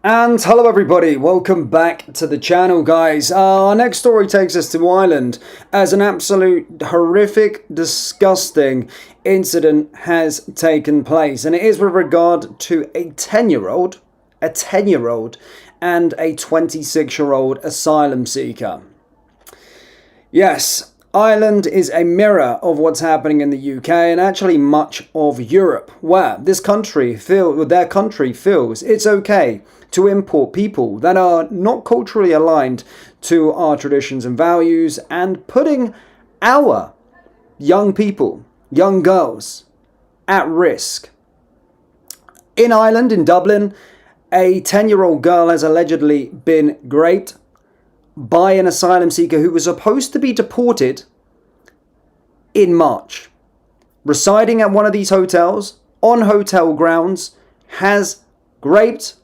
And hello everybody, welcome back to the channel guys. Our next story takes us to Ireland as an absolute horrific, disgusting incident has taken place. And it is with regard to a 10-year-old and a 26-year-old asylum seeker. Yes, Ireland is a mirror of what's happening in the UK and actually much of Europe, where their country feels it's okay to import people that are not culturally aligned to our traditions and values, and putting our young people, young girls, at risk. In Ireland, in Dublin, a 10-year-old girl has allegedly been raped by an asylum seeker who was supposed to be deported in March. Residing at one of these hotels, on hotel grounds, has raped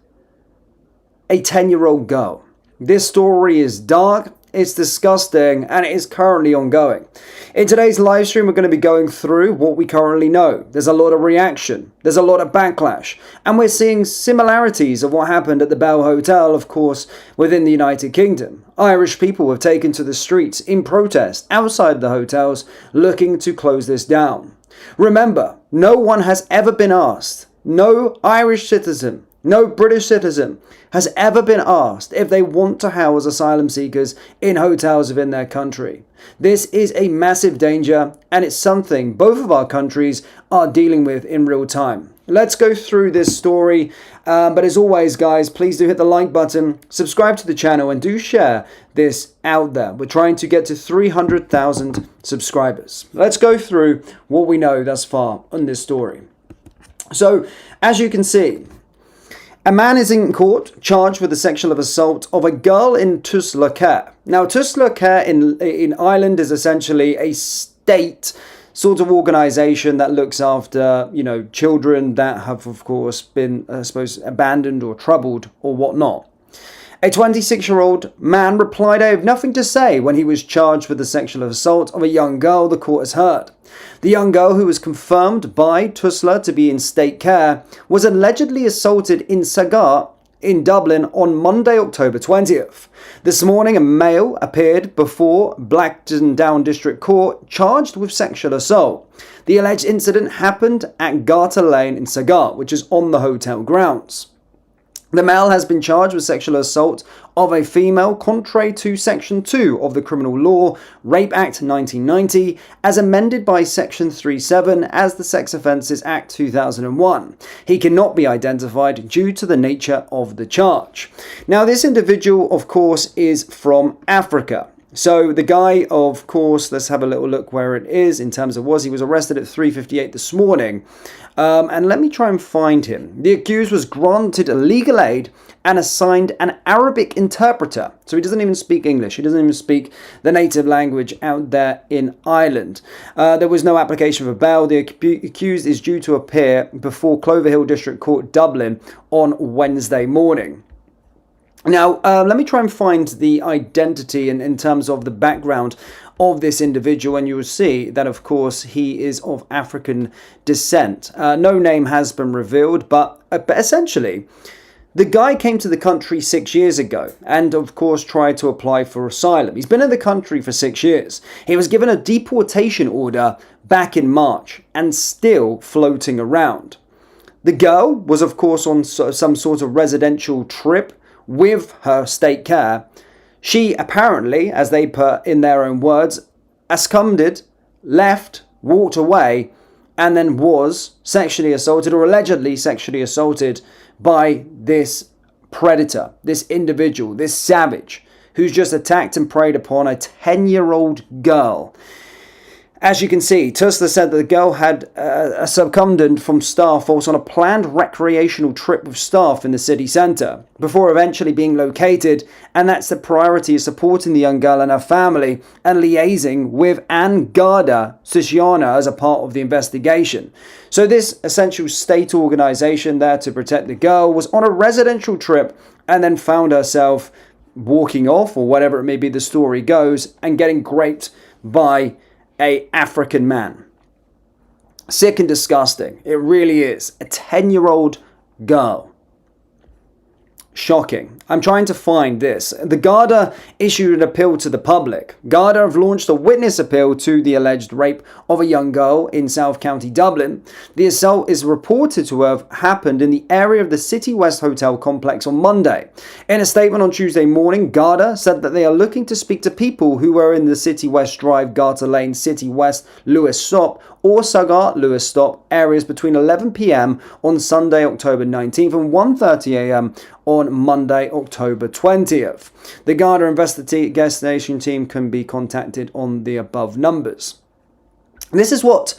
a 10-year-old girl. This story is dark, it's disgusting, and it is currently ongoing. In today's live stream, we're going to be going through what we currently know. There's a lot of reaction, there's a lot of backlash, and we're seeing similarities of what happened at the Bell Hotel, of course, within the United Kingdom. Irish people have taken to the streets in protest outside the hotels, looking to close this down. Remember, no one has ever been asked, no Irish citizen, no British citizen has ever been asked if they want to house asylum seekers in hotels within their country. This is a massive danger, and it's something both of our countries are dealing with in real time. Let's go through this story, but as always guys, please do hit the like button, subscribe to the channel, and do share this out there. We're trying to get to 300,000 subscribers. Let's go through what we know thus far on this story. So, as you can see, a man is in court charged with the sexual assault of a girl in Tuslacare. Now, Tuslacare in Ireland is essentially a state sort of organization that looks after, children that have, of course, been, abandoned or troubled or whatnot. A 26-year-old man replied, "I have nothing to say," when he was charged with the sexual assault of a young girl the court has heard. The young girl, who was confirmed by Tusla to be in state care, was allegedly assaulted in Sagar in Dublin on Monday, October 20th. This morning, a male appeared before Blackdown District Court charged with sexual assault. The alleged incident happened at Garter Lane in Sagar, which is on the hotel grounds. The male has been charged with sexual assault of a female contrary to Section 2 of the Criminal Law, Rape Act 1990, as amended by Section 37 as the Sex Offences Act 2001. He cannot be identified due to the nature of the charge. Now, this individual, of course, is from Africa. So the guy, of course, let's have a little look where it is in terms of he was arrested at 3:58 this morning. And let me try and find him. The accused was granted legal aid and assigned an Arabic interpreter. So he doesn't even speak English. He doesn't even speak the native language out there in Ireland. There was no application for bail. The accused is due to appear before Cloverhill District Court, Dublin, on Wednesday morning. Now, let me try and find the identity in terms of the background of this individual, and you will see that, of course, he is of African descent. No name has been revealed, but essentially, the guy came to the country 6 years ago and, of course, tried to apply for asylum. He's been in the country for 6 years. He was given a deportation order back in March and still floating around. The girl was, of course, on some sort of residential trip with her state care. She apparently, as they put in their own words, absconded, left, walked away, and then was sexually assaulted, or allegedly sexually assaulted, by this predator, this individual, this savage, who's just attacked and preyed upon a 10-year-old girl. As you can see, Tusla said that the girl had absconded from staff whilst on a planned recreational trip with staff in the city centre, before eventually being located, and that's the priority is supporting the young girl and her family and liaising with An Garda Síochána as a part of the investigation. So this essential state organisation there to protect the girl was on a residential trip and then found herself walking off, or whatever it may be the story goes, and getting raped by a African man. Sick and disgusting. It really is. A 10-year-old girl. shocking. I'm trying to find this. The Garda issued an appeal to the public. Garda have launched a witness appeal to the alleged rape of a young girl in South County Dublin. The assault is reported to have happened in the area of the City West Hotel complex on Monday. In a statement on Tuesday morning, Garda said that they are looking to speak to people who were in the City West Drive, Garter Lane, City West, Lewis Stop, or Sagar Lewis Stop areas between 11 p.m. on Sunday, October 19th and 1:30 a.m. on Monday, October 20th. The Garda investigation team can be contacted on the above numbers. This is what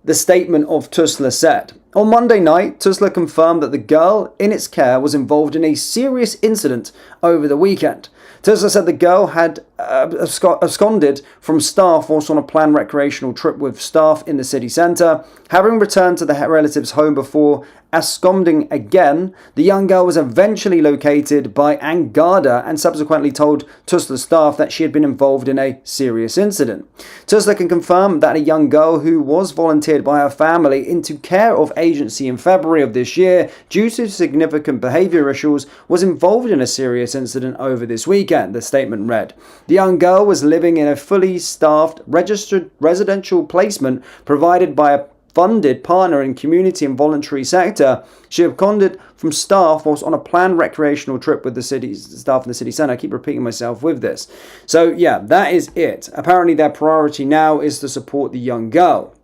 the statement of Tusla said. On Monday night, Tusla confirmed that the girl in its care was involved in a serious incident over the weekend. Tusla said the girl had absconded from staff whilst on a planned recreational trip with staff in the city centre. Having returned to the relative's home before absconding again, the young girl was eventually located by Garda and subsequently told Tusla staff that she had been involved in a serious incident. Tusla can confirm that a young girl who was volunteered by her family into care of agency in February of this year due to significant behaviour issues was involved in a serious incident over this weekend, the statement read. The young girl was living in a fully staffed registered residential placement provided by a funded partner in community and voluntary sector. She absconded from staff whilst on a planned recreational trip with the city's staff in the city centre. I keep repeating myself with this. So yeah, that is it. Apparently their priority now is to support the young girl.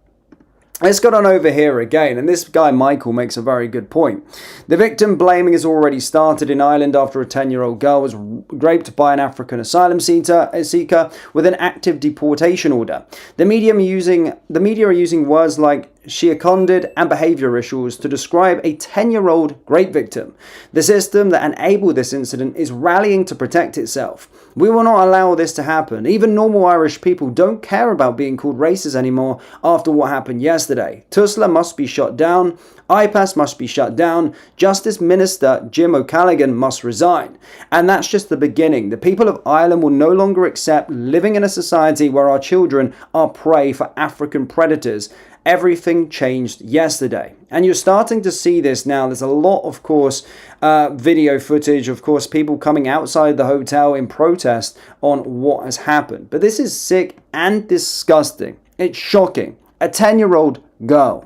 Let's get on over here again, and this guy Michael makes a very good point. The victim blaming has already started in Ireland after a 10-year-old girl was raped by an African asylum seeker with an active deportation order. The media are using words like she absconded and behaviour issues to describe a 10-year-old rape victim. The system that enabled this incident is rallying to protect itself. We will not allow this to happen. Even normal Irish people don't care about being called racist anymore after what happened yesterday. Tusla must be shut down. IPAS must be shut down. Justice Minister Jim O'Callaghan must resign. And that's just the beginning. The people of Ireland will no longer accept living in a society where our children are prey for African predators. Everything changed yesterday. And you're starting to see this now. There's a lot, of course, video footage, of course, people coming outside the hotel in protest on what has happened. But this is sick and disgusting. It's shocking. A 10-year-old girl.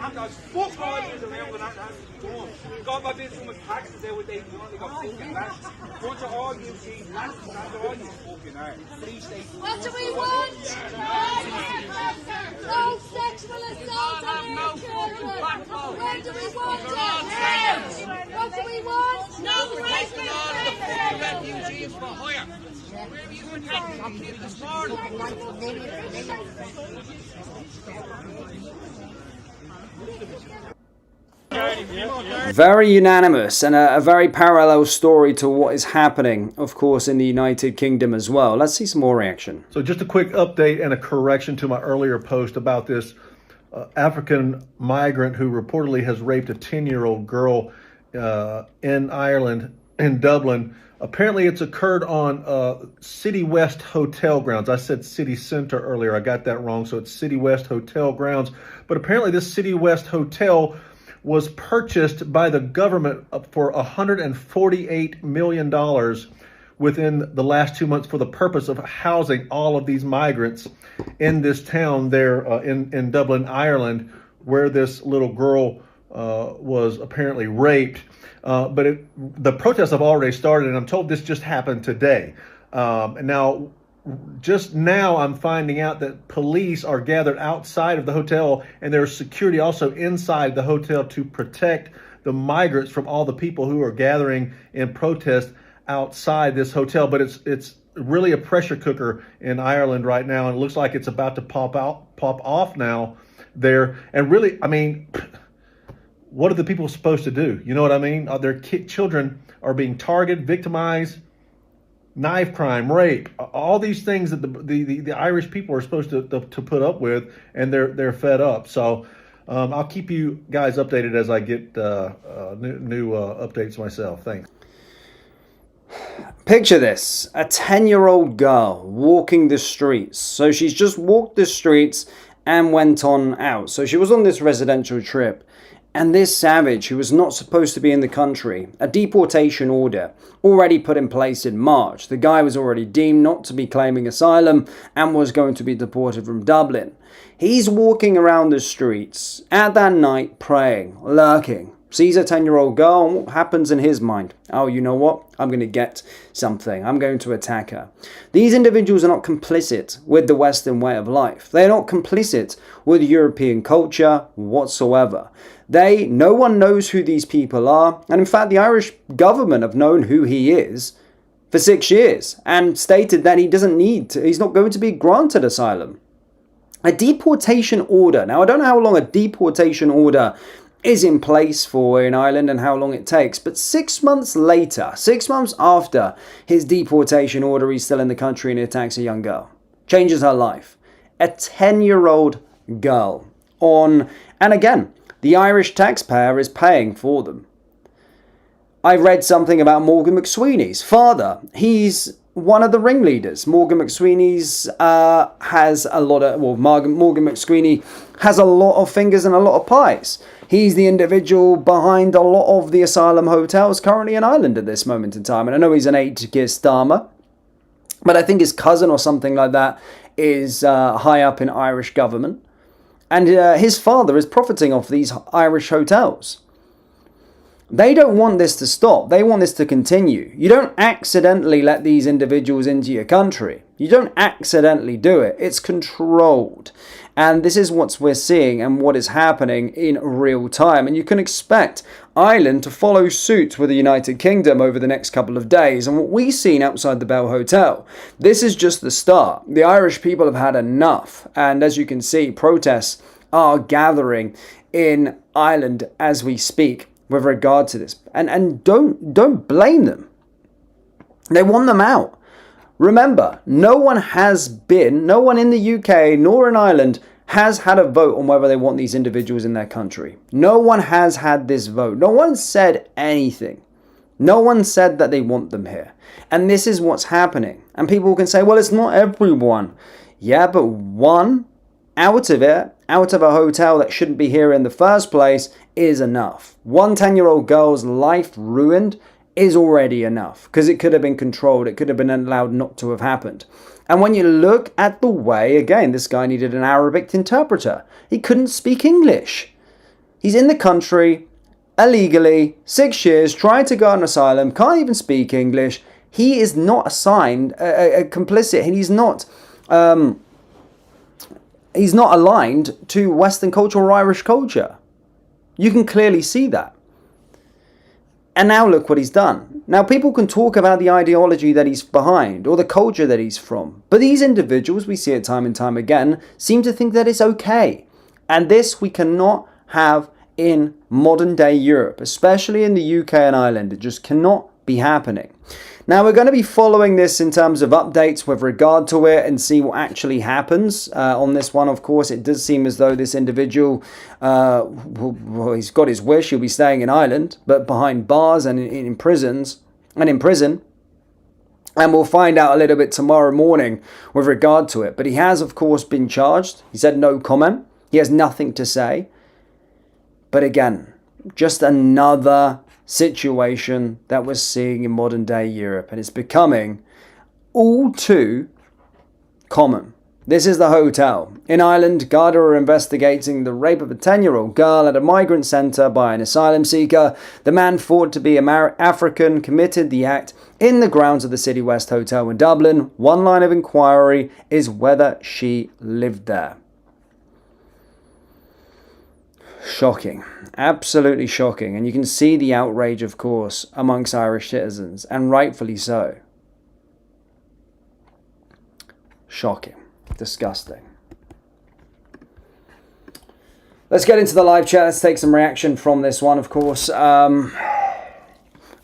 And there's fuck all years around when that has to be done. God forbid someone's taxes there with they got fucking lads. Bunch of all you see lads, that's all you fucking are. Police station. What do we want? No sexual assault on our children. Where do we want it? What do we want? No Refugees for hire. Where are you protecting our kids this morning? Very unanimous and a very parallel story to what is happening, of course, in the United Kingdom as well. Let's see some more reaction. So just a quick update and a correction to my earlier post about this African migrant who reportedly has raped a 10-year-old girl in Ireland, in Dublin. Apparently it's occurred on City West Hotel grounds. I said City Center earlier. I got that wrong. So it's City West Hotel grounds. But apparently this City West Hotel was purchased by the government for $148 million within the last 2 months for the purpose of housing all of these migrants in this town there in Dublin, Ireland, where this little girl was apparently raped. But the protests have already started, and I'm told this just happened today. And now, just now, I'm finding out that police are gathered outside of the hotel, and there's security also inside the hotel to protect the migrants from all the people who are gathering in protest outside this hotel. But it's really a pressure cooker in Ireland right now, and it looks like it's about to pop off now there. And really, I mean, what are the people supposed to do? You know what I mean? Their children are being targeted, victimized, knife crime, rape, all these things that the Irish people are supposed to put up with, and they're fed up. So I'll keep you guys updated as I get new updates myself. Thanks. Picture this, a 10-year-old girl walking the streets. So she's just walked the streets and went on out. So she was on this residential trip. And this savage, who was not supposed to be in the country, a deportation order already put in place in March. The guy was already deemed not to be claiming asylum and was going to be deported from Dublin. He's walking around the streets at that night praying, lurking. Sees a 10-year-old girl, and what happens in his mind? Oh, you know what? I'm going to get something. I'm going to attack her. These individuals are not complicit with the Western way of life. They're not complicit with European culture whatsoever. No one knows who these people are, and in fact, the Irish government have known who he is for 6 years and stated that he's not going to be granted asylum. A deportation order. Now, I don't know how long a deportation order is in place for in Ireland and how long it takes. But 6 months later, 6 months after his deportation order, he's still in the country and he attacks a young girl. Changes her life. A 10-year-old girl. And again, the Irish taxpayer is paying for them. I read something about Morgan McSweeney's father. He's one of the ringleaders. Morgan McSweeney's Morgan McSweeney has a lot of fingers and a lot of pies. He's the individual behind a lot of the asylum hotels currently in Ireland at this moment in time. And I know he's an 8-year starmer, but I think his cousin or something like that is high up in Irish government. And his father is profiting off these Irish hotels. They don't want this to stop. They want this to continue. You don't accidentally let these individuals into your country. You don't accidentally do it. It's controlled. And this is what we're seeing and what is happening in real time. And you can expect Ireland to follow suit with the United Kingdom over the next couple of days. And what we've seen outside the Bell Hotel, this is just the start. The Irish people have had enough. And as you can see, protests are gathering in Ireland as we speak with regard to this. And don't blame them. They want them out. Remember, no one in the UK nor in Ireland has had a vote on whether they want these individuals in their country. No one has had this vote. No one said anything. No one said that they want them here. And this is what's happening. And people can say, well, it's not everyone. Yeah, but one out of a hotel that shouldn't be here in the first place is enough. One 10-year-old girl's life ruined is already enough because it could have been controlled. It could have been allowed not to have happened. And when you look at the way, again, this guy needed an Arabic interpreter. He couldn't speak English. He's in the country illegally, 6 years, trying to go on asylum, can't even speak English. He is not assigned a complicit. He's not aligned to Western culture or Irish culture. You can clearly see that. And now look what he's done. Now people can talk about the ideology that he's behind or the culture that he's from. But these individuals, we see it time and time again, seem to think that it's okay. And this we cannot have in modern day Europe, especially in the UK and Ireland. It just cannot be happening. Now we're going to be following this in terms of updates with regard to it and see what actually happens on this one. Of course, it does seem as though this individual, he's got his wish. He'll be staying in Ireland, but behind bars and in prison. And we'll find out a little bit tomorrow morning with regard to it. But he has, of course, been charged. He said no comment. He has nothing to say. But again, just another situation that we're seeing in modern day Europe, and it's becoming all too common. This is the hotel. In Ireland, Garda are investigating the rape of a 10-year-old girl at a migrant centre by an asylum seeker. The man, thought to be African, committed the act in the grounds of the City West Hotel in Dublin. One line of inquiry is whether she lived there. Shocking. Absolutely shocking. And you can see the outrage, of course, amongst Irish citizens, and rightfully so. Shocking. Disgusting. Let's get into the live chat. Let's take some reaction from this one, of course. I'm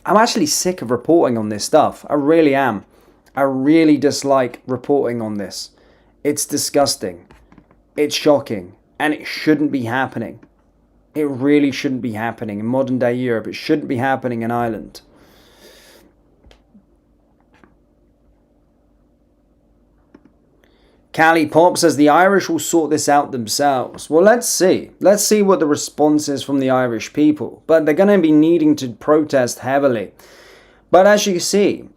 actually sick of reporting on this stuff. I really am. I really dislike reporting on this. It's disgusting. It's shocking. And it shouldn't be happening. It really shouldn't be happening in modern day Europe. It shouldn't be happening in Ireland. Callie Pop says the Irish will sort this out themselves. Well, let's see. Let's see what the response is from the Irish people. But they're going to be needing to protest heavily. But as you see,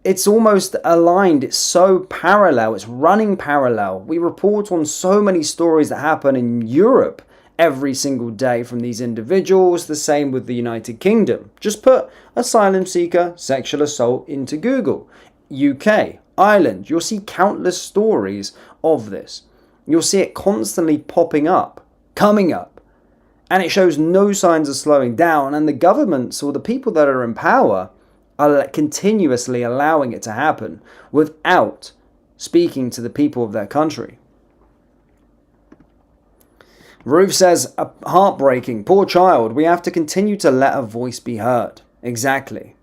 it's almost aligned. It's so parallel. It's running parallel. We report on so many stories that happen in Europe every single day from these individuals. The same with the United Kingdom. Just put asylum seeker sexual assault into Google. UK, Ireland, you'll see countless stories of this. You'll see it constantly popping up, coming up, and it shows no signs of slowing down. And the governments or the people that are in power are continuously allowing it to happen without speaking to the people of their country. Ruth says, heartbreaking, poor child. We have to continue to let her voice be heard. Exactly.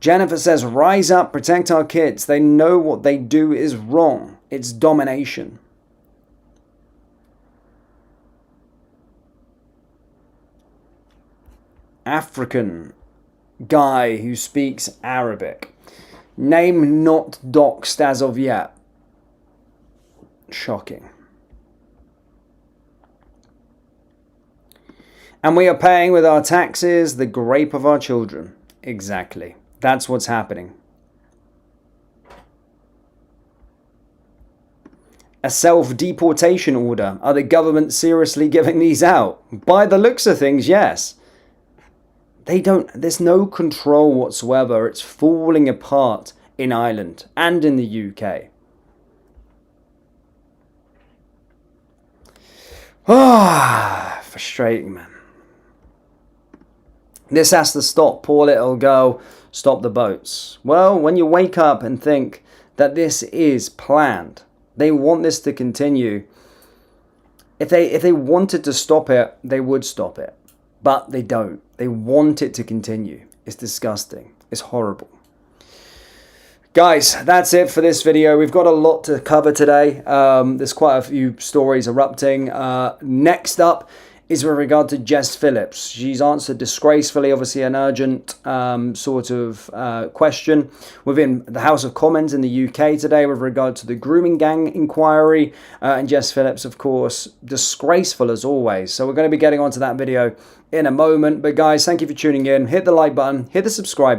Jennifer says, rise up, protect our kids. They know what they do is wrong. It's domination. African guy who speaks Arabic. Name not doxed as of yet. Shocking. And we are paying with our taxes the grape of our children. Exactly. That's what's happening. A self-deportation order. Are the government seriously giving these out? By the looks of things, yes. There's no control whatsoever. It's falling apart in Ireland and in the UK. Frustrating, man. This has to stop. Poor little girl. Stop the boats. Well, when you wake up and think that this is planned, they want this to continue. If they wanted to stop it, they would stop it. But they don't. They want it to continue. It's disgusting. It's horrible. Guys, that's it for this video. We've got a lot to cover today. There's quite a few stories erupting. Next up is with regard to Jess Phillips. She's answered disgracefully, obviously an urgent question within the House of Commons in the UK today with regard to the grooming gang inquiry. And Jess Phillips, of course, disgraceful as always. So we're going to be getting onto that video in a moment. But guys, thank you for tuning in. Hit the like button, hit the subscribe button.